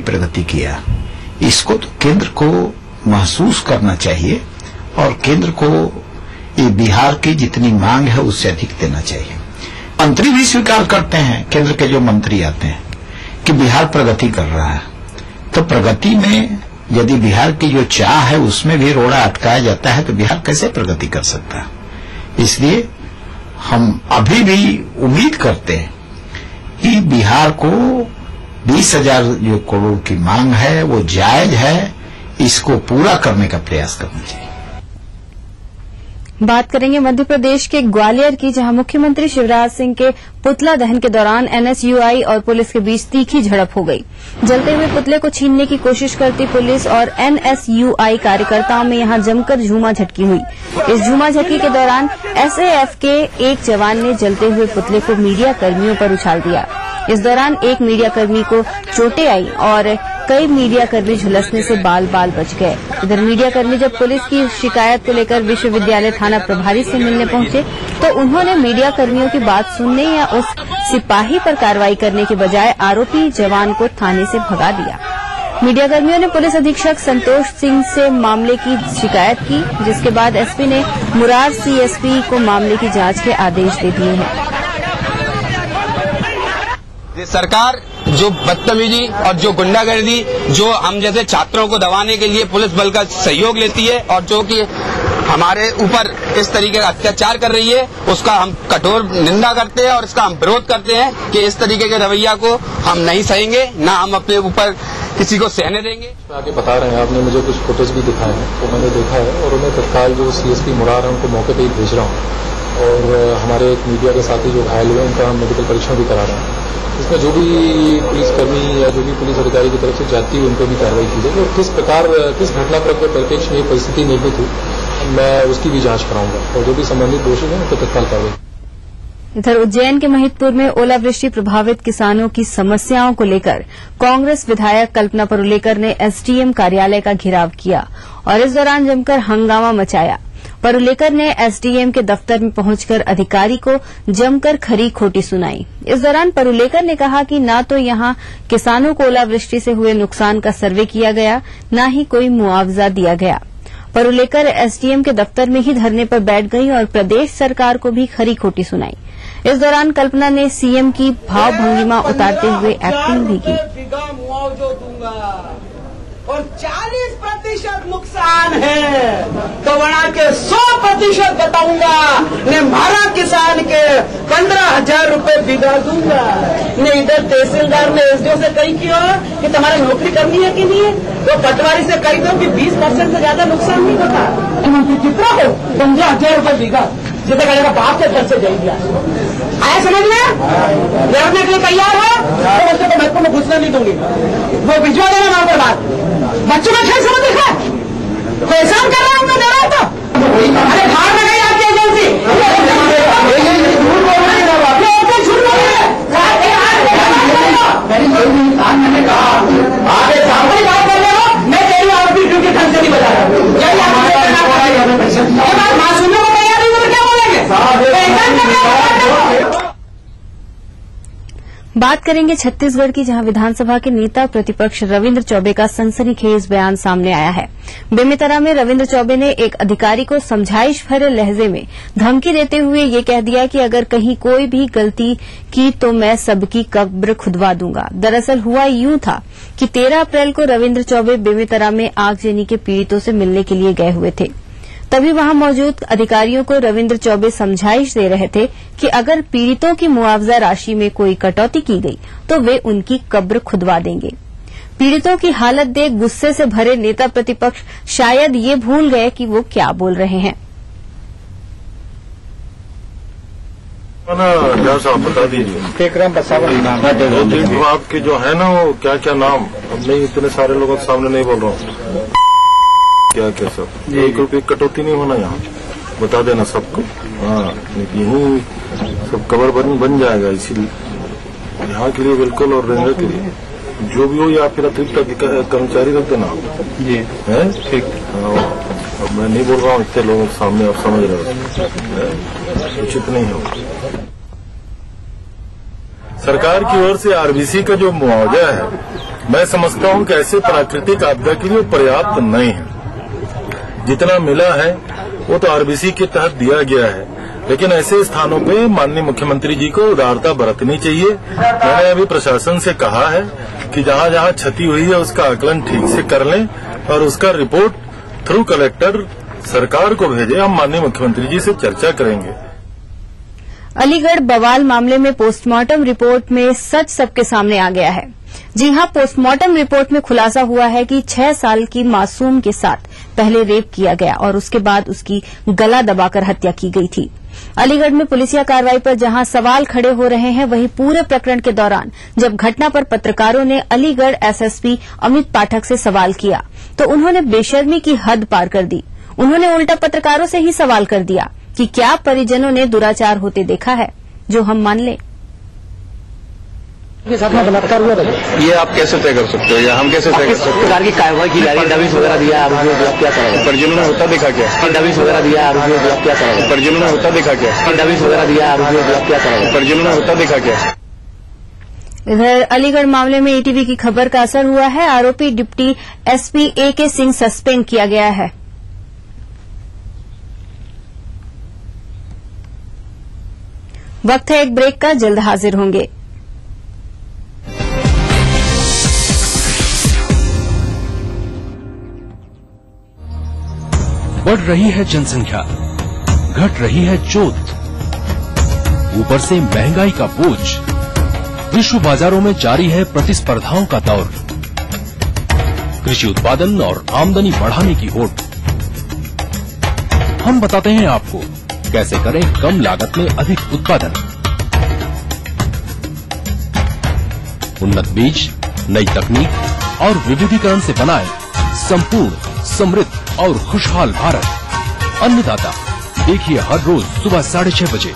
प्रगति किया, इसको तो केंद्र को महसूस करना चाहिए और केंद्र को ये बिहार की जितनी मांग है उससे अधिक देना चाहिए। मंत्री भी स्वीकार करते हैं, केंद्र के जो मंत्री आते हैं, कि बिहार प्रगति कर रहा है। तो प्रगति में यदि बिहार की जो चाह है उसमें भी रोड़ा अटकाया जाता है तो बिहार कैसे प्रगति कर सकता है। इसलिए हम अभी भी उम्मीद करते हैं कि बिहार को 20,000 जो करोड़ की मांग है वो जायज है, इसको पूरा करने का प्रयास करना चाहिए। बात करेंगे मध्य प्रदेश के ग्वालियर की, जहां मुख्यमंत्री शिवराज सिंह के पुतला दहन के दौरान एनएसयूआई और पुलिस के बीच तीखी झड़प हो गई। जलते हुए पुतले को छीनने की कोशिश करती पुलिस और एनएसयूआई कार्यकर्ताओं में यहां जमकर झूमा झटकी हुई। इस झूमा झटकी के दौरान एसएएफ के एक जवान ने जलते हुए पुतले को मीडिया कर्मियों पर उछाल दिया। इस दौरान एक मीडिया कर्मी को चोटें आई और कई मीडिया कर्मी झुलसने से बाल बाल बच गए। इधर मीडिया कर्मी जब पुलिस की शिकायत को लेकर विश्वविद्यालय थाना प्रभारी से मिलने पहुंचे तो उन्होंने मीडिया कर्मियों की बात सुनने या उस सिपाही पर कार्रवाई करने के बजाय आरोपी जवान को थाने से भगा दिया। मीडिया कर्मियों ने पुलिस अधीक्षक संतोष सिंह से मामले की शिकायत की, जिसके बाद एसपी ने मुरार सीएसपी को मामले की जांच के आदेश दे दिए हैं। सरकार जो बदतमीजी और जो गुंडागर्दी, जो हम जैसे छात्रों को दबाने के लिए पुलिस बल का सहयोग लेती है और जो कि हमारे ऊपर इस तरीके का अत्याचार कर रही है, उसका हम कठोर निंदा करते हैं और इसका हम विरोध करते हैं कि इस तरीके के रवैया को हम नहीं सहेंगे, ना हम अपने ऊपर किसी को सहने देंगे। आगे बता रहे हैं, आपने मुझे कुछ फुटेज भी दिखाए हैं तो मैंने देखा है और उन्हें तत्काल जो सीएसपी मुरार है उनको मौके पर ही भेज रहा हूँ और हमारे एक मीडिया के साथी जो घायल हुए उनका हम मेडिकल परीक्षण भी करा रहे हैं। इसमें जो भी पुलिसकर्मी या जो भी पुलिस अधिकारी की तरफ से जाती है उन पर भी कार्रवाई की जाएगी और किस प्रकार किस घटना पर परिप्रेक्ष्य में परिस्थिति निर्मित हुई मैं उसकी भी जांच कराऊंगा और जो भी संबंधित दोषी हैं उन पर तत्काल कार्रवाई। इधर उज्जैन के महितपुर में ओलावृष्टि प्रभावित किसानों की समस्याओं को लेकर कांग्रेस विधायक कल्पना परुलेकर ने एसडीएम कार्यालय का घेराव किया और इस दौरान जमकर हंगामा मचाया। परुलेकर ने एसडीएम के दफ्तर में पहुंचकर अधिकारी को जमकर खरी खोटी सुनाई। इस दौरान परुलेकर ने कहा कि न तो यहां किसानों को ओलावृष्टि से हुए नुकसान का सर्वे किया गया, न ही कोई मुआवजा दिया गया। परुलेकर एसडीएम के दफ्तर में ही धरने पर बैठ गई और प्रदेश सरकार को भी खरी खोटी सुनाई। इस दौरान कल्पना ने सीएम की भाव भंगिमा उतारते हुए एक्टिंग भी की। और 40% नुकसान है तो बढ़ा के 100% बताऊंगा ने मारा किसान के 15,000 रुपए बिगा दूंगा। ने इधर तहसीलदार ने एसडीओ से कही क्यों कि तुम्हारी नौकरी करनी है कि नहीं है, तो पटवारी से कही दो कि 20% से ज्यादा नुकसान नहीं होता। कितना हो 15,000 रुपए बिगा जितना कहेगा बाप के घर से जाएगी। आया समझ में लड़ने के लिए तैयार है तो उसको तो महत्व में घुसना नहीं दूंगी, वो भिजवा देना वहां पर बात। बच्चों का खेल समझ देखा तो एहसान कर रहा हूं मैं, दे रहा था। अरे बाहर में गई आपकी एजेंसी मैंने कहा आगे सामने बात कर रहे हो, मैं कह रही हूँ आपकी ड्यूटी ढंग से नहीं बता रहा। बात सुनने को तैयार नहीं हो क्या बोलेंगे। बात करेंगे छत्तीसगढ़ की, जहां विधानसभा के नेता प्रतिपक्ष रविन्द्र चौबे का सनसनीखेज बयान सामने आया है। बेमेतरा में रविन्द्र चौबे ने एक अधिकारी को समझाइश भरे लहजे में धमकी देते हुए ये कह दिया कि अगर कहीं कोई भी गलती की तो मैं सबकी कब्र खुदवा दूंगा। दरअसल हुआ यूं था कि 13 अप्रैल को रविन्द्र चौबे बेमेतरा में आगजनी के पीड़ितों से मिलने के लिए गए हुए थे। तभी वहां मौजूद अधिकारियों को रविन्द्र चौबे समझाइश दे रहे थे कि अगर पीड़ितों की मुआवजा राशि में कोई कटौती की गई तो वे उनकी कब्र खुदवा देंगे। पीड़ितों की हालत देख गुस्से से भरे नेता प्रतिपक्ष शायद ये भूल गए कि वो क्या बोल रहे हैं। बता दीजिए आपके जो है ना वो क्या क्या नाम, अब नहीं इतने सारे लोगों के सामने नहीं बोल रहा हूँ, क्या क्या सब 1 रुपये कटौती नहीं होना यहाँ, बता देना सबको। हाँ यही सब कवर बन जाएगा, इसीलिए यहाँ के लिए बिल्कुल और रेंजर के लिए जो भी हो या फिर अतिरिक्त कर्मचारी रख देना जी है ठीक। अब मैं नहीं बोल रहा हूँ इतने लोगों के सामने, आप समझ रहे हो, उचित नहीं हो। सरकार की ओर से आरबीसी का जो मुआवजा है मैं समझता हूं कि ऐसे प्राकृतिक आपदा के लिए पर्याप्त नहीं है। जितना मिला है वो तो आरबीसी के तहत दिया गया है, लेकिन ऐसे स्थानों पे माननीय मुख्यमंत्री जी को उदारता बरतनी चाहिए। मैंने अभी प्रशासन से कहा है कि जहां जहां क्षति हुई है उसका आकलन ठीक से कर लें और उसका रिपोर्ट थ्रू कलेक्टर सरकार को भेजे। हम माननीय मुख्यमंत्री जी से चर्चा करेंगे। अलीगढ़ बवाल मामले में पोस्टमार्टम रिपोर्ट में सच सबके सामने आ गया है। जी हां, पोस्टमार्टम रिपोर्ट में खुलासा हुआ है कि 6 साल की मासूम के साथ पहले रेप किया गया और उसके बाद उसकी गला दबाकर हत्या की गई थी। अलीगढ़ में पुलिसिया कार्रवाई पर जहां सवाल खड़े हो रहे हैं, वहीं पूरे प्रकरण के दौरान जब घटना पर पत्रकारों ने अलीगढ़ एसएसपी अमित पाठक से सवाल किया तो उन्होंने बेशर्मी की हद पार कर दी। उन्होंने उल्टा पत्रकारों से ही सवाल कर दिया कि क्या परिजनों ने दुराचार होते देखा है, जो हम मान लें। के साथ में बलात्कार हुआ था। ये आप कैसे तय कर सकते हो या हम कैसे तय कर सकते हो? प्रकार की कार्रवाई की जा रही है, दबिश वगैरह दिया आरोपियों को, आप क्या करेंगे? परिजनों ने होता देखा क्या? दबिश वगैरह दिया आरोपियों को, आप क्या करेंगे? परिजनों ने होता देखा क्या? दबिश वगैरह दिया आरोपियों को, आप क्या करेंगे? परिजनों ने होता देखा क्या? इधर अलीगढ़ मामले में ईटीवी की खबर का असर हुआ है। आरोपी deputy SP AK Singh suspend किया गया है। वक्त है एक ब्रेक का, जल्द हाजिर होंगे। बढ़ रही है जनसंख्या, घट रही है जोत, ऊपर से महंगाई का बोझ, विश्व बाजारों में जारी है प्रतिस्पर्धाओं का दौर, कृषि उत्पादन और आमदनी बढ़ाने की होड़। हम बताते हैं आपको कैसे करें कम लागत में अधिक उत्पादन। उन्नत बीज, नई तकनीक और विविधीकरण से बनाए संपूर्ण, समृद्ध और खुशहाल भारत। अन्नदाता देखिए हर रोज सुबह 6:30 बजे।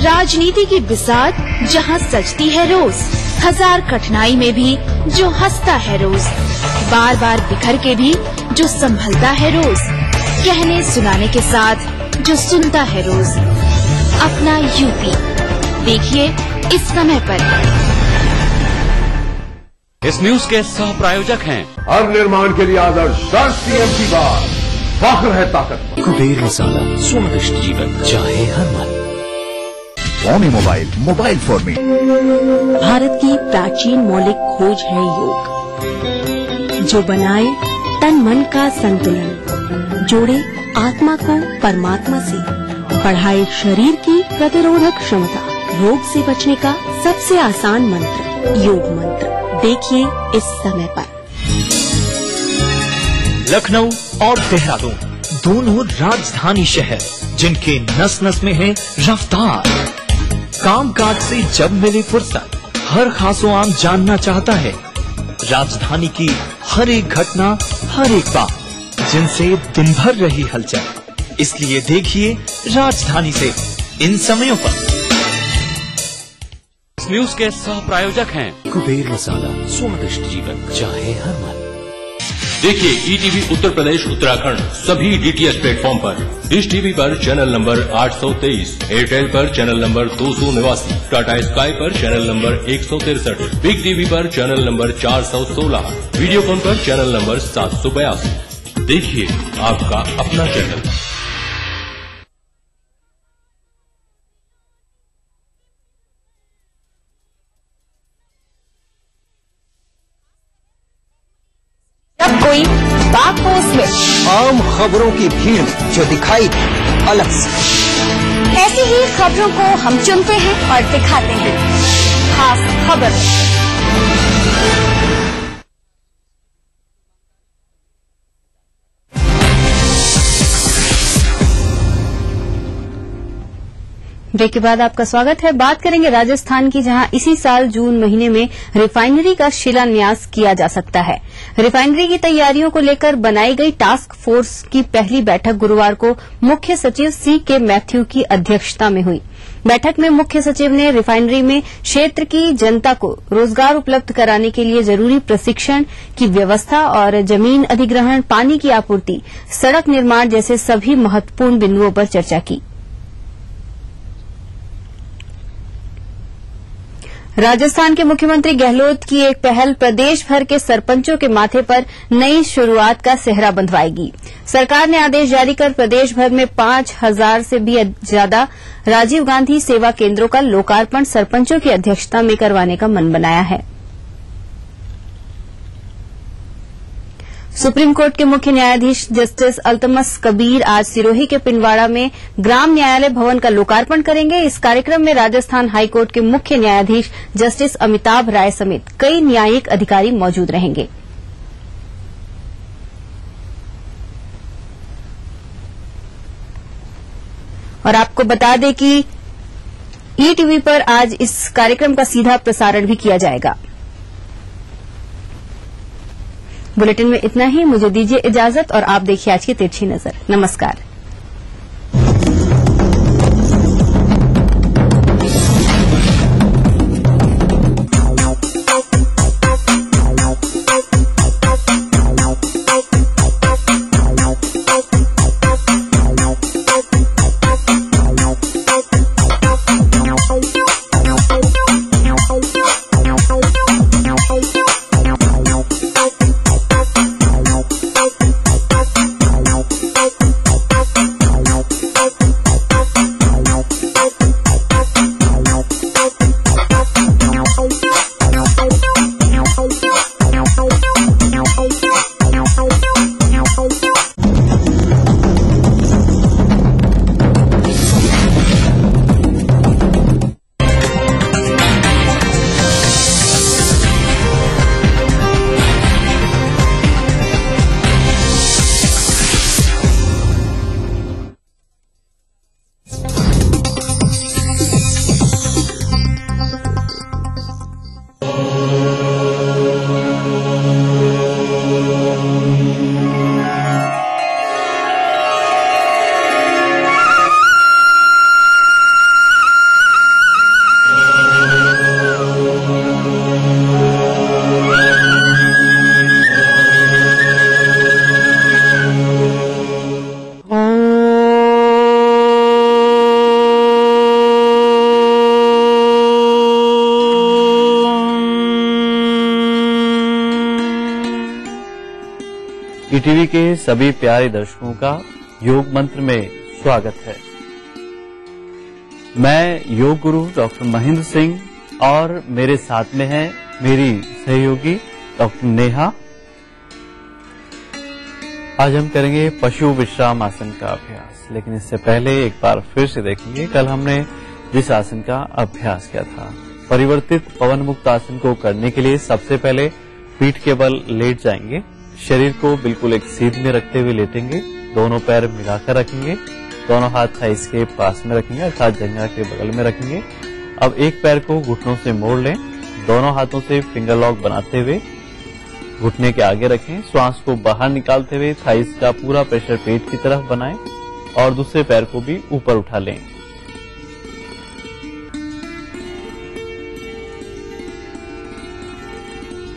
राजनीति की बिसात जहां सजती है रोज, हजार कठिनाई में भी जो हंसता है रोज, बार बार बिखर के भी जो संभलता है रोज, कहने सुनाने के साथ जो सुनता है रोज। अपना यूपी देखिए इस समय पर। इस न्यूज के सह प्रायोजक हैं हर निर्माण के लिए आदर्श सीएम की बात, फख्र है ताकत। कुबेर मसाला, स्वादिष्ट जीवन चाहे हर मन। Xiaomi मोबाइल फोन में भारत की प्राचीन मौलिक खोज है योग, जो बनाए तन मन का संतुलन, जोड़े आत्मा को परमात्मा से, बढ़ाए शरीर की प्रतिरोधक क्षमता, रोग से बचने का सबसे आसान मंत्र योग मंत्र। देखिए इस समय पर। लखनऊ और देहरादून दोनों राजधानी शहर, जिनके नस नस में है रफ्तार। कामकाज से जब मिले फुर्सत, हर खासो आम जानना चाहता है राजधानी की हर एक घटना, हर एक बात, जिनसे दिन भर रही हलचल। इसलिए देखिए राजधानी से इन समयों पर। इस न्यूज के सह प्रायोजक हैं कुबेर मसाला, स्वादिष्ट जीवन चाहे हर मन। देखिए ईटीवी उत्तर प्रदेश उत्तराखंड सभी डीटीएच प्लेटफॉर्म पर, डिश टीवी पर चैनल नंबर 823, एयरटेल पर चैनल नंबर 289, टाटा स्काई पर चैनल नंबर 163, बिग टीवी पर चैनल नंबर 416, वीडियोकॉन पर चैनल नंबर 782। देखिए आपका अपना चैनल। जब कोई बाग पोस्ट में आम खबरों की भीड़ जो दिखाई अलग से, ऐसी ही खबरों को हम चुनते हैं और दिखाते हैं। खास खबर ब्रेक के बाद आपका स्वागत है। बात करेंगे राजस्थान की, जहां इसी साल जून महीने में रिफाइनरी का शिलान्यास किया जा सकता है। रिफाइनरी की तैयारियों को लेकर बनाई गई टास्क फोर्स की पहली बैठक गुरुवार को मुख्य सचिव CK मैथ्यू की अध्यक्षता में हुई। बैठक में मुख्य सचिव ने रिफाइनरी में क्षेत्र की जनता को रोजगार उपलब्ध कराने के लिए जरूरी प्रशिक्षण की व्यवस्था और जमीन अधिग्रहण, पानी की आपूर्ति, सड़क निर्माण जैसे सभी महत्वपूर्ण बिंदुओं पर चर्चा की। राजस्थान के मुख्यमंत्री गहलोत की एक पहल प्रदेश भर के सरपंचों के माथे पर नई शुरुआत का सेहरा बंधवाएगी। सरकार ने आदेश जारी कर प्रदेश भर में 5,000 से भी ज्यादा राजीव गांधी सेवा केंद्रों का लोकार्पण सरपंचों की अध्यक्षता में करवाने का मन बनाया है। सुप्रीम कोर्ट के मुख्य न्यायाधीश जस्टिस अल्तमस कबीर आज सिरोही के पिंडवाड़ा में ग्राम न्यायालय भवन का लोकार्पण करेंगे। इस कार्यक्रम में राजस्थान हाईकोर्ट के मुख्य न्यायाधीश जस्टिस अमिताभ राय समेत कई न्यायिक अधिकारी मौजूद रहेंगे। और आपको बता दें कि ईटीवी पर आज इस कार्यक्रम का सीधा प्रसारण भी किया जाएगा। बुलेटिन में इतना ही। मुझे दीजिए इजाजत और आप देखिए आज की तिरछी नजर। नमस्कार। ईटीवी के सभी प्यारे दर्शकों का योग मंत्र में स्वागत है। मैं योग गुरु डॉक्टर महेंद्र सिंह और मेरे साथ में है मेरी सहयोगी डॉक्टर नेहा। आज हम करेंगे पशु विश्राम आसन का अभ्यास, लेकिन इससे पहले एक बार फिर से देखेंगे कल हमने जिस आसन का अभ्यास किया था। परिवर्तित पवन मुक्त आसन को करने के लिए सबसे पहले पीठ के बल लेट जाएंगे, शरीर को बिल्कुल एक सीध में रखते हुए लेटेंगे, दोनों पैर मिलाकर रखेंगे, दोनों हाथ थाइस के पास में रखेंगे अर्थात जंघा के बगल में रखेंगे। अब एक पैर को घुटनों से मोड़ लें, दोनों हाथों से फिंगर लॉक बनाते हुए घुटने के आगे रखें, श्वास को बाहर निकालते हुए थाइस का पूरा प्रेशर पेट की तरफ बनाएं और दूसरे पैर को भी ऊपर उठा लें।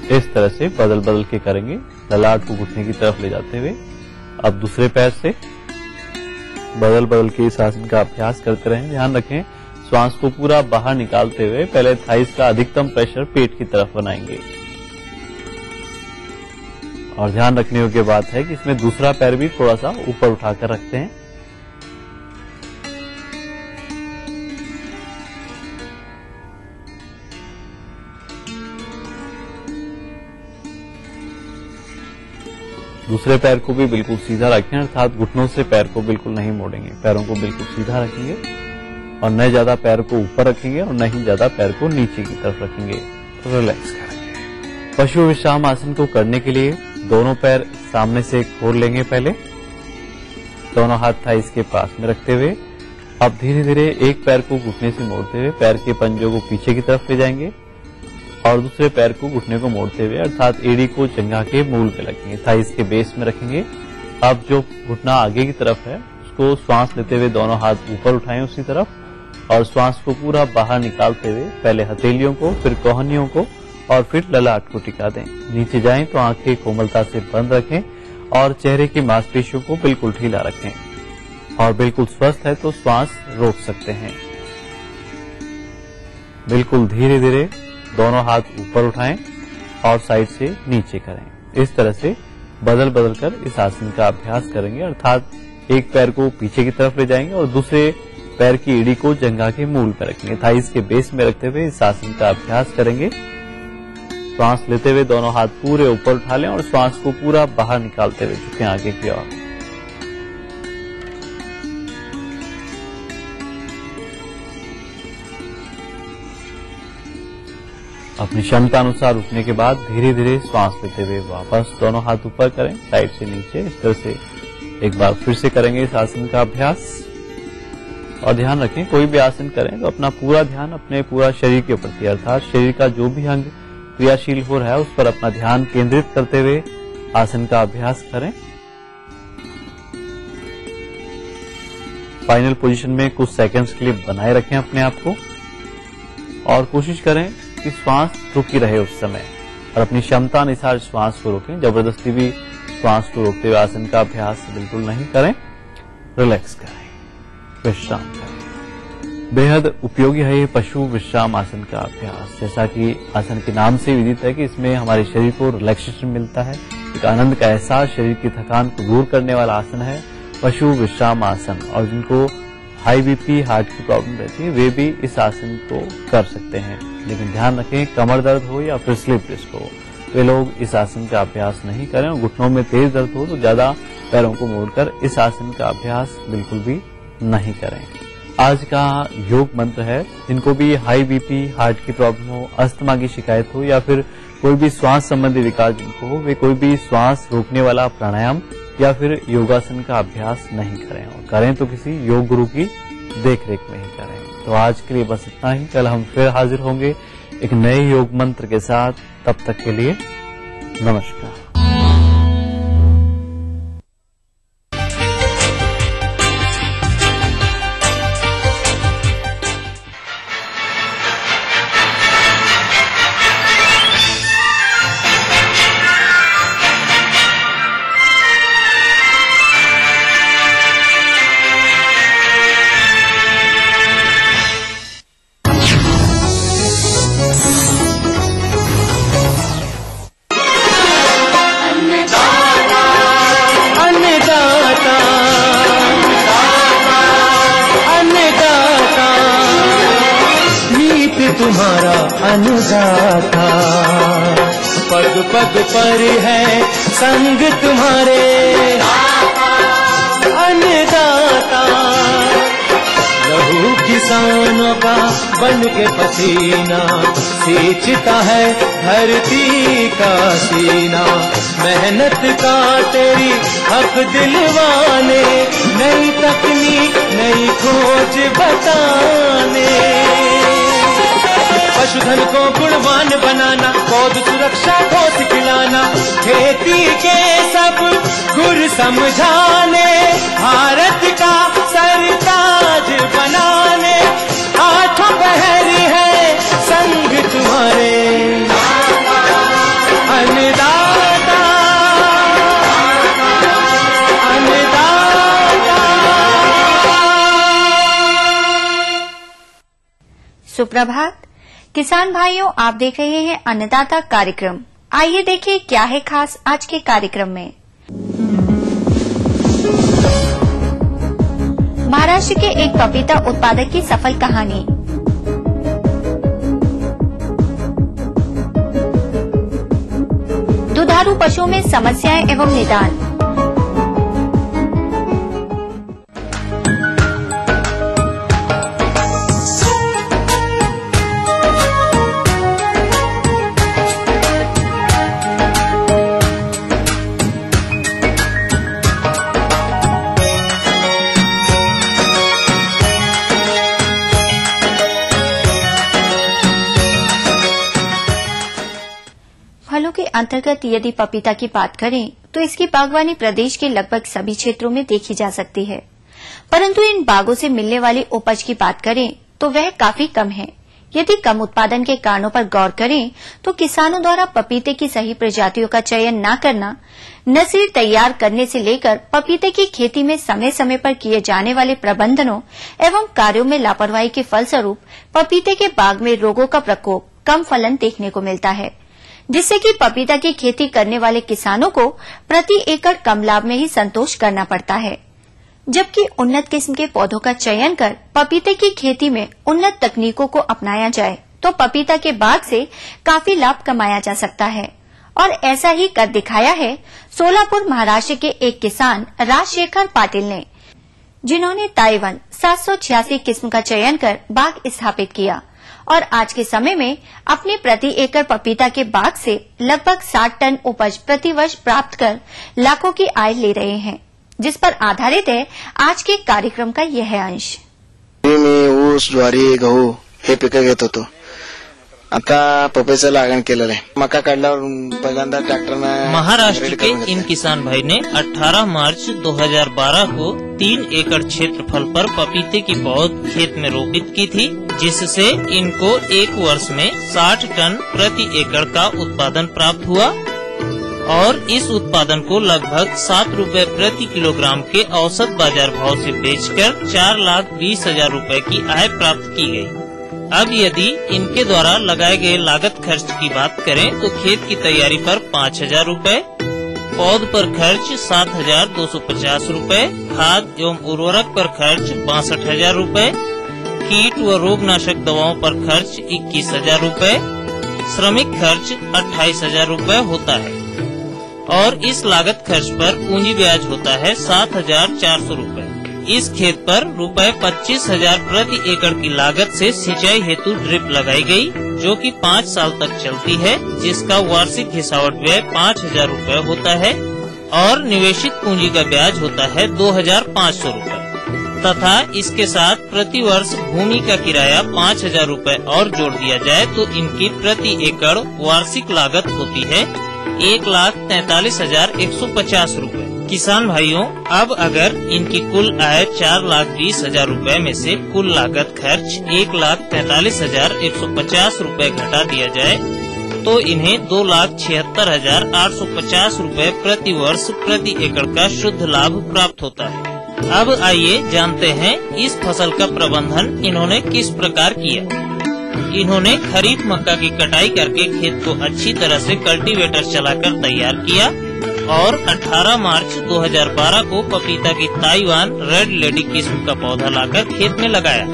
इस तरह से बदल बदल के करेंगे, ललाट को घुटने की तरफ ले जाते हुए। अब दूसरे पैर से बदल बदल के इस आसन का अभ्यास करते रहें। ध्यान रखें श्वास को पूरा बाहर निकालते हुए पहले थाइस का अधिकतम प्रेशर पेट की तरफ बनाएंगे। और ध्यान रखने योग्य बात है कि इसमें दूसरा पैर भी थोड़ा सा ऊपर उठाकर रखते हैं। दूसरे पैर को भी बिल्कुल सीधा रखें अर्थात घुटनों से पैर को बिल्कुल नहीं मोड़ेंगे, पैरों को बिल्कुल सीधा रखेंगे और न ज्यादा पैर को ऊपर रखेंगे और न ही ज्यादा पैर को नीचे की तरफ रखेंगे। तो रिलैक्स करेंगे। पशु विश्राम आसन को करने के लिए दोनों पैर सामने से खोल लेंगे, पहले दोनों हाथ थाइस के पास में रखते हुए अब धीरे धीरे एक पैर को घुटने से मोड़ते हुए पैर के पंजों को पीछे की तरफ ले जाएंगे और दूसरे पैर को घुटने को मोड़ते हुए अर्थात एड़ी को जंघा के मूल पे रखेंगे, थाइस के बेस में रखेंगे। अब जो घुटना आगे की तरफ है उसको श्वास लेते हुए दोनों हाथ ऊपर उठाएं उसी तरफ और श्वास को पूरा बाहर निकालते हुए पहले हथेलियों को, फिर कोहनियों को और फिर ललाट को टिका दें। नीचे जाएं तो आंखें कोमलता से बंद रखें और चेहरे की मांसपेशियों को बिल्कुल ढीला रखें और बिल्कुल स्वस्थ है तो श्वास रोक सकते हैं। बिल्कुल धीरे धीरे दोनों हाथ ऊपर उठाएं और साइड से नीचे करें। इस तरह से बदल बदल कर इस आसन का अभ्यास करेंगे, अर्थात एक पैर को पीछे की तरफ ले जाएंगे और दूसरे पैर की एड़ी को जंघा के मूल पर रखेंगे। थाइस के बेस में रखते हुए इस आसन का अभ्यास करेंगे। श्वास लेते हुए दोनों हाथ पूरे ऊपर उठा लें और श्वास को पूरा बाहर निकालते हुए झुकें आगे की ओर। अपनी क्षमता अनुसार उठने के बाद धीरे धीरे श्वास लेते हुए वापस दोनों हाथ ऊपर करें, साइड से नीचे। इस तरह से एक बार फिर से करेंगे इस आसन का अभ्यास। और ध्यान रखें, कोई भी आसन करें तो अपना पूरा ध्यान अपने पूरा शरीर के प्रति, अर्थात शरीर का जो भी अंग क्रियाशील हो रहा है उस पर अपना ध्यान केंद्रित करते हुए आसन का अभ्यास करें। फाइनल पोजीशन में कुछ सेकंड्स के लिए बनाए रखें अपने आप को और कोशिश करें कि श्वास रुकी रहे उस समय, और अपनी क्षमता अनुसार श्वास को रोकें। जबरदस्ती भी श्वास को रोकते हुए आसन का अभ्यास बिल्कुल नहीं करें। रिलैक्स करें, विश्राम करें। बेहद उपयोगी है ये पशु विश्राम आसन का अभ्यास। जैसा कि आसन के नाम से विदित है कि इसमें हमारे शरीर को रिलैक्सेशन मिलता है, एक आनंद का एहसास, शरीर की थकान को दूर करने वाला आसन है पशु विश्राम आसन। और जिनको हाई बीपी, हार्ट की प्रॉब्लम रहती है वे भी इस आसन को कर सकते हैं। लेकिन ध्यान रखें, कमर दर्द हो या फिर स्लिप डिस्क हो वे लोग इस आसन का अभ्यास नहीं करें। और घुटनों में तेज दर्द हो तो ज्यादा पैरों को मोड़कर इस आसन का अभ्यास बिल्कुल भी नहीं करें। आज का योग मंत्र है, जिनको भी हाई बीपी, हार्ट की प्रॉब्लम हो, अस्थमा की शिकायत हो या फिर कोई भी श्वास संबंधी विकार जिनको हो, वे कोई भी श्वास रोकने वाला प्राणायाम या फिर योगासन का अभ्यास नहीं करें, और करें तो किसी योग गुरु की देखरेख में ही करें। तो आज के लिए बस इतना ही। कल हम फिर हाजिर होंगे एक नए योग मंत्र के साथ। तब तक के लिए नमस्कार। तुम्हारा अन्नदाता, पग पग पर है संग तुम्हारे अन्नदाता। लहू किसानों का बन के पसीना सींचता है धरती का सीना। मेहनत का तेरी हक दिलवाने, नई तकनीक नई खोज बताने। पशुधन को गुणवान बनाना, पौध सुरक्षा को सिखलाना, खेती के सब गुर समझाने, भारत का सरताज बनाने। आठों पहर है संग तुम्हारे अन्नदाता, अन्नदाता। सुप्रभात किसान भाइयों, आप देख रहे हैं अन्नदाता कार्यक्रम। आइए देखिए क्या है खास आज के कार्यक्रम में। महाराष्ट्र के एक पपीता उत्पादक की सफल कहानी। दुधारू पशुओं में समस्याएं एवं निदान। फलों के अंतर्गत यदि पपीता की बात करें तो इसकी बागवानी प्रदेश के लगभग सभी क्षेत्रों में देखी जा सकती है, परंतु इन बागों से मिलने वाली उपज की बात करें तो वह काफी कम है। यदि कम उत्पादन के कारणों पर गौर करें तो किसानों द्वारा पपीते की सही प्रजातियों का चयन न करना, नस्ल तैयार करने से लेकर पपीते की खेती में समय समय पर किए जाने वाले प्रबंधनों एवं कार्यों में लापरवाही के फलस्वरूप पपीते के बाग में रोगों का प्रकोप कम फलन देखने को मिलता है, जिससे कि पपीता की खेती करने वाले किसानों को प्रति एकड़ कम लाभ में ही संतोष करना पड़ता है। जबकि उन्नत किस्म के पौधों का चयन कर पपीते की खेती में उन्नत तकनीकों को अपनाया जाए तो पपीता के बाग से काफी लाभ कमाया जा सकता है। और ऐसा ही कर दिखाया है सोलापुर महाराष्ट्र के एक किसान राजशेखर पाटिल ने, जिन्होंने ताइवान 786 किस्म का चयन कर बाग स्थापित किया और आज के समय में अपने प्रति एकड़ पपीता के बाग से लगभग 60 टन उपज प्रति वर्ष प्राप्त कर लाखों की आय ले रहे हैं, जिस पर आधारित है आज के कार्यक्रम का यह अंश। मी ऊस, ज्वारी, गहू हे पिकं घेत होतो. आता पपईचं लागण केलेलं आहे. मका काढल्यावर पहिल्यांदा ट्रॅक्टरनं महाराष्ट्र के इन किसान भाई ने 18 मार्च 2012 को 3 एकड़ क्षेत्रफल पर पपीते की पौध खेत में रोपित की थी, जिससे इनको एक वर्ष में 60 टन प्रति एकड़ का उत्पादन प्राप्त हुआ और इस उत्पादन को लगभग 7 रुपए प्रति किलोग्राम के औसत बाजार भाव से बेचकर 4,20,000 रुपए की आय प्राप्त की गई। अब यदि इनके द्वारा लगाए गए लागत खर्च की बात करें तो खेत की तैयारी पर 5,000 रूपए, पौध पर खर्च 7,250 रूपए, खाद एवं उर्वरक पर खर्च 62,000 रूपए, कीट व रोगनाशक दवाओं पर खर्च 21,000 रूपए, श्रमिक खर्च 28,000 रूपए होता है और इस लागत खर्च पर पूंजी ब्याज होता है 7,400 रूपए। इस खेत पर रुपए 25,000 प्रति एकड़ की लागत से सिंचाई हेतु ड्रिप लगाई गई, जो कि 5 साल तक चलती है, जिसका वार्षिक हिसावट व्यय 5,000 रूपए होता है और निवेशित पूंजी का ब्याज होता है 2,500 रूपए तथा इसके साथ प्रति वर्ष भूमि का किराया 5,000 रूपए और जोड़ दिया जाए तो इनकी प्रति एकड़ वार्षिक लागत होती है 1,43,150 रूपए। किसान भाइयों, अब अगर इनकी कुल आय 4,20,000 रूपए में से कुल लागत खर्च 1,43,150 रूपए घटा दिया जाए तो इन्हें 2,76,850 रूपए प्रति वर्ष प्रति एकड़ का शुद्ध लाभ प्राप्त होता है। अब आइए जानते हैं इस फसल का प्रबंधन इन्होंने किस प्रकार किया। इन्होंने खरीफ मक्का की कटाई करके खेत को अच्छी तरह से कल्टीवेटर चलाकर तैयार किया और 18 मार्च 2012 को पपीता की ताइवान रेड लेडी किस्म का पौधा लाकर खेत में लगाया,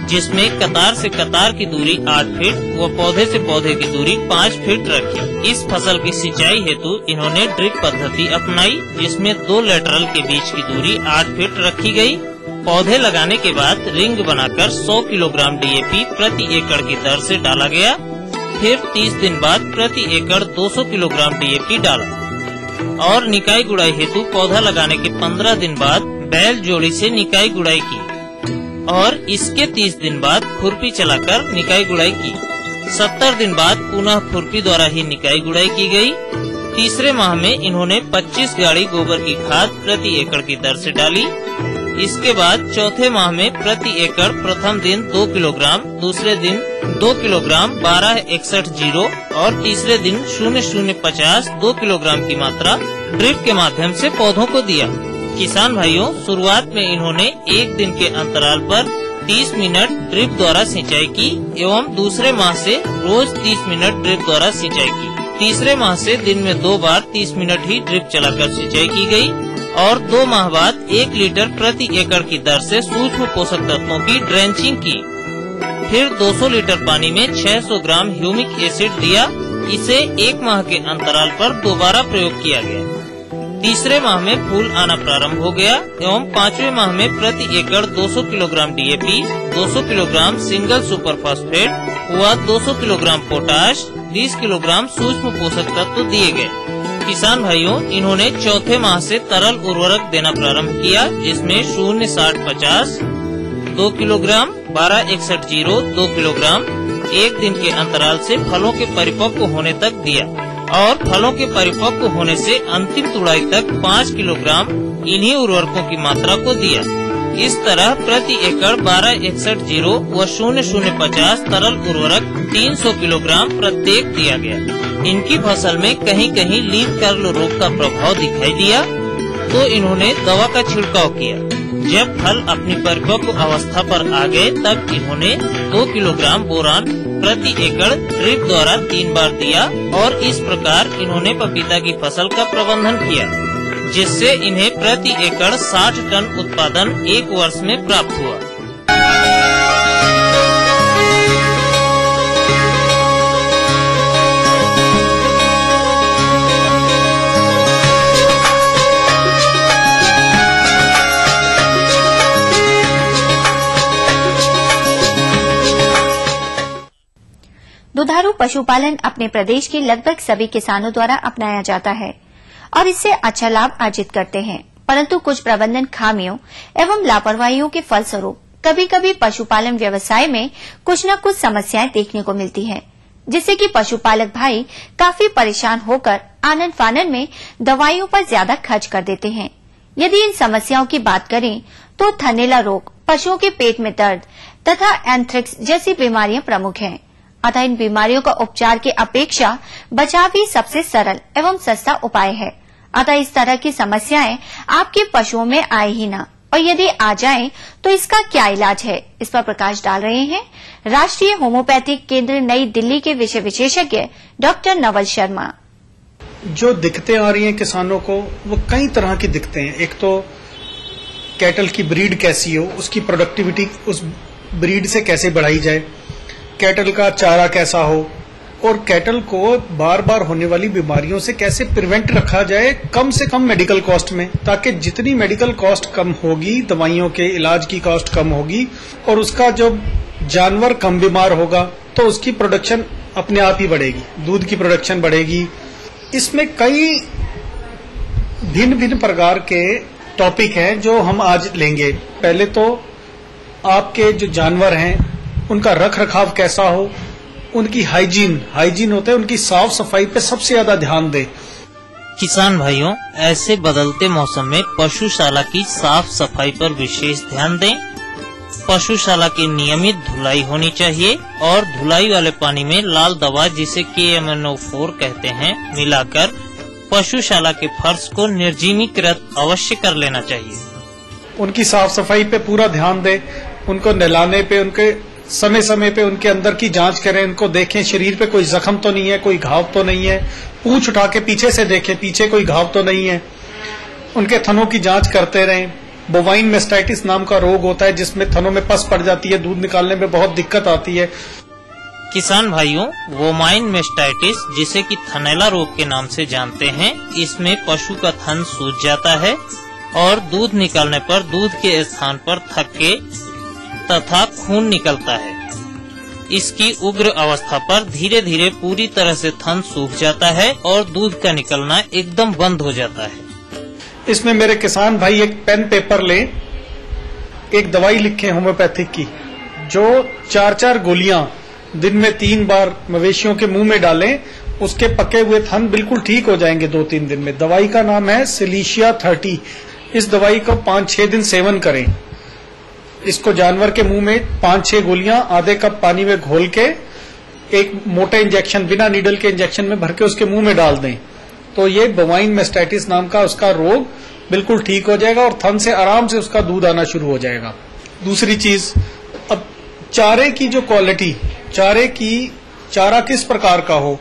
जिसमें कतार से कतार की दूरी 8 फीट व पौधे से पौधे की दूरी 5 फीट रखी। इस फसल की सिंचाई हेतु इन्होंने ड्रिप पद्धति अपनाई, जिसमें 2 लेटरल के बीच की दूरी 8 फीट रखी गई। पौधे लगाने के बाद रिंग बनाकर 100 किलोग्राम DAP प्रति एकड़ की दर से डाला गया। फिर 30 दिन बाद प्रति एकड़ 200 किलोग्राम DAP डाला और निकाई गुड़ाई हेतु पौधा लगाने के 15 दिन बाद बैल जोड़ी से निकाई गुड़ाई की और इसके 30 दिन बाद खुरपी चलाकर निकाई गुड़ाई की। 70 दिन बाद पुनः खुरपी द्वारा ही निकाई गुड़ाई की गई। तीसरे माह में इन्होंने 25 गाड़ी गोबर की खाद प्रति एकड़ की दर से डाली। इसके बाद चौथे माह में प्रति एकड़ प्रथम दिन 2 किलोग्राम, दूसरे दिन 2 किलोग्राम 1261 और तीसरे दिन 0050 2 किलोग्राम की मात्रा ड्रिप के माध्यम से पौधों को दिया। किसान भाइयों, शुरुआत में इन्होंने 1 दिन के अंतराल पर 30 मिनट ड्रिप द्वारा सिंचाई की एवं दूसरे माह से रोज 30 मिनट ड्रिप द्वारा सिंचाई की। तीसरे माह से दिन में 2 बार 30 मिनट ही ड्रिप चलाकर सिंचाई की गई और 2 माह बाद 1 लीटर प्रति एकड़ की दर से सूक्ष्म पोषक तत्वों की ड्रेंचिंग की। फिर 200 लीटर पानी में 600 ग्राम ह्यूमिक एसिड दिया। इसे 1 माह के अंतराल पर दोबारा प्रयोग किया गया। तीसरे माह में फूल आना प्रारंभ हो गया एवं 5वें माह में प्रति एकड़ 200 kilogram DAP, 200 kilogram single super phosphate व 200 किलोग्राम पोटाश, 20 किलोग्राम सूक्ष्म पोषक तत्व दिए गए। किसान भाइयों, इन्होंने चौथे माह से तरल उर्वरक देना प्रारंभ किया, जिसमें 0,6050 2 किलोग्राम, 1261 2 किलोग्राम 1 दिन के अंतराल से फलों के परिपक्व होने तक दिया और फलों के परिपक्व होने से अंतिम तुड़ाई तक 5 किलोग्राम इन्हीं उर्वरकों की मात्रा को दिया। इस तरह प्रति एकड़ 1261 व 0050 तरल उर्वरक 300 किलोग्राम प्रत्येक दिया गया। इनकी फसल में कहीं कहीं लीफ कर्ल रोग का प्रभाव दिखाई दिया तो इन्होंने दवा का छिड़काव किया। जब फल अपनी परिपक्व अवस्था पर आ गए तब इन्होंने 2 किलोग्राम बोरान प्रति एकड़ ड्रिप द्वारा 3 बार दिया और इस प्रकार इन्होंने पपीता की फसल का प्रबंधन किया, जिससे इन्हें प्रति एकड़ 60 टन उत्पादन 1 वर्ष में प्राप्त हुआ। दुधारू पशुपालन अपने प्रदेश के लगभग सभी किसानों द्वारा अपनाया जाता है और इससे अच्छा लाभ अर्जित करते हैं, परंतु कुछ प्रबंधन खामियों एवं लापरवाहियों के फलस्वरूप कभी कभी पशुपालन व्यवसाय में कुछ न कुछ समस्याएं देखने को मिलती हैं, जिससे कि पशुपालक भाई काफी परेशान होकर आनन फानन में दवाइयों पर ज्यादा खर्च कर देते हैं। यदि इन समस्याओं की बात करें तो थनैला रोग, पशुओं के पेट में दर्द तथा एंथ्रेक्स जैसी बीमारियां प्रमुख हैं। अतः इन बीमारियों का उपचार की अपेक्षा बचाव ही सबसे सरल एवं सस्ता उपाय है। अतः इस तरह की समस्याएं आपके पशुओं में आए ही ना, और यदि आ जाएं तो इसका क्या इलाज है, इस पर प्रकाश डाल रहे हैं राष्ट्रीय होम्योपैथिक केंद्र नई दिल्ली के विषय विशेषज्ञ डॉक्टर नवल शर्मा। जो दिक्कतें आ रही हैं किसानों को, वो कई तरह की दिक्कतें हैं। एक तो कैटल की ब्रीड कैसी हो, उसकी प्रोडक्टिविटी उस ब्रीड से कैसे बढ़ाई जाए, कैटल का चारा कैसा हो, और कैटल को बार बार होने वाली बीमारियों से कैसे प्रिवेंट रखा जाए कम से कम मेडिकल कॉस्ट में, ताकि जितनी मेडिकल कॉस्ट कम होगी, दवाइयों के इलाज की कॉस्ट कम होगी और उसका जो जानवर कम बीमार होगा तो उसकी प्रोडक्शन अपने आप ही बढ़ेगी, दूध की प्रोडक्शन बढ़ेगी। इसमें कई भिन्न भिन्न प्रकार के टॉपिक हैं जो हम आज लेंगे। पहले तो आपके जो जानवर हैं उनका रख रखाव कैसा हो, उनकी हाइजीन होता है, उनकी साफ सफाई पे सबसे ज्यादा ध्यान दें। किसान भाइयों, ऐसे बदलते मौसम में पशुशाला की साफ सफाई पर विशेष ध्यान दें। पशुशाला की नियमित धुलाई होनी चाहिए और धुलाई वाले पानी में लाल दवा, जिसे KMNO4 कहते हैं, मिलाकर पशुशाला के फर्श को निर्जीवीकृत अवश्य कर लेना चाहिए। उनकी साफ सफाई पे पूरा ध्यान दें, उनको नहलाने पे, उनके समय समय पे उनके अंदर की जांच करें, उनको देखें शरीर पे कोई जख्म तो नहीं है, कोई घाव तो नहीं है, पूंछ उठा के पीछे से देखें पीछे कोई घाव तो नहीं है, उनके थनों की जांच करते रहें। बोवाइन मेस्टाइटिस नाम का रोग होता है जिसमें थनों में पस पड़ जाती है, दूध निकालने में बहुत दिक्कत आती है। किसान भाइयों, बोवाइन मेस्टाइटिस, जिसे कि थनैला रोग के नाम से जानते हैं, इसमें पशु का थन सूज जाता है और दूध निकालने पर दूध के स्थान पर थक्के तथा खून निकलता है। इसकी उग्र अवस्था पर धीरे धीरे पूरी तरह से थन सूख जाता है और दूध का निकलना एकदम बंद हो जाता है। इसमें मेरे किसान भाई एक पेन पेपर लें, एक दवाई लिखें होम्योपैथिक की, जो 4-4 गोलियां दिन में 3 बार मवेशियों के मुंह में डालें, उसके पके हुए थन बिल्कुल ठीक हो जाएंगे 2-3 दिन में। दवाई का नाम है सिलीशिया 30। इस दवाई को 5-6 दिन सेवन करें। इसको जानवर के मुंह में 5-6 गोलियां आधे कप पानी में घोल के एक मोटा इंजेक्शन बिना नीडल के इंजेक्शन में भर के उसके मुंह में डाल दें, तो ये बोवाइन मेस्टाइटिस नाम का उसका रोग बिल्कुल ठीक हो जाएगा और थन से आराम से उसका दूध आना शुरू हो जाएगा। दूसरी चीज, अब चारे की जो क्वालिटी, चारा किस प्रकार का हो,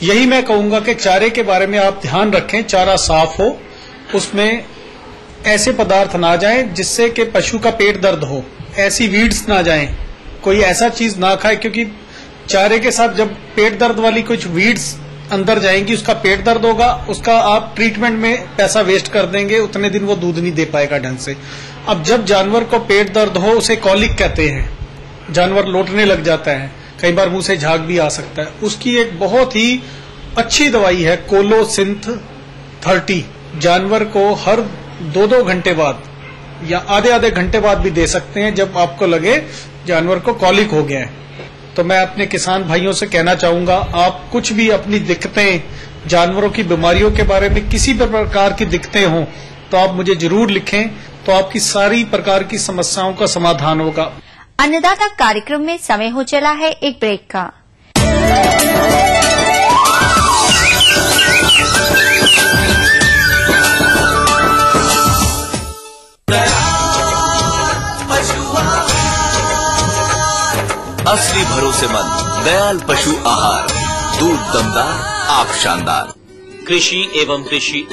यही मैं कहूंगा कि चारे के बारे में आप ध्यान रखें। चारा साफ हो, उसमें ऐसे पदार्थ ना जाएं जिससे कि पशु का पेट दर्द हो, ऐसी वीड्स ना जाएं, कोई ऐसा चीज ना खाए, क्योंकि चारे के साथ जब पेट दर्द वाली कुछ वीड्स अंदर जाएंगी उसका पेट दर्द होगा, उसका आप ट्रीटमेंट में पैसा वेस्ट कर देंगे, उतने दिन वो दूध नहीं दे पाएगा ढंग से। अब जब जानवर को पेट दर्द हो, उसे कॉलिक कहते हैं, जानवर लोटने लग जाता है, कई बार मुंह से झाग भी आ सकता है, उसकी एक बहुत ही अच्छी दवाई है कोलोसिंथ 30। जानवर को हर 2-2 घंटे बाद या आधे घंटे बाद भी दे सकते हैं जब आपको लगे जानवर को कॉलिक हो गया है। तो मैं अपने किसान भाइयों से कहना चाहूंगा, आप कुछ भी अपनी दिक्कतें, जानवरों की बीमारियों के बारे में किसी भी प्रकार की दिक्कतें हों तो आप मुझे जरूर लिखें, तो आपकी सारी प्रकार की समस्याओं का समाधान होगा। अन्नदाता कार्यक्रम में समय हो चला है एक ब्रेक का। असली भरोसेमंद दयाल पशु आहार, दूध दमदार, आप शानदार। कृषि एवं कृषि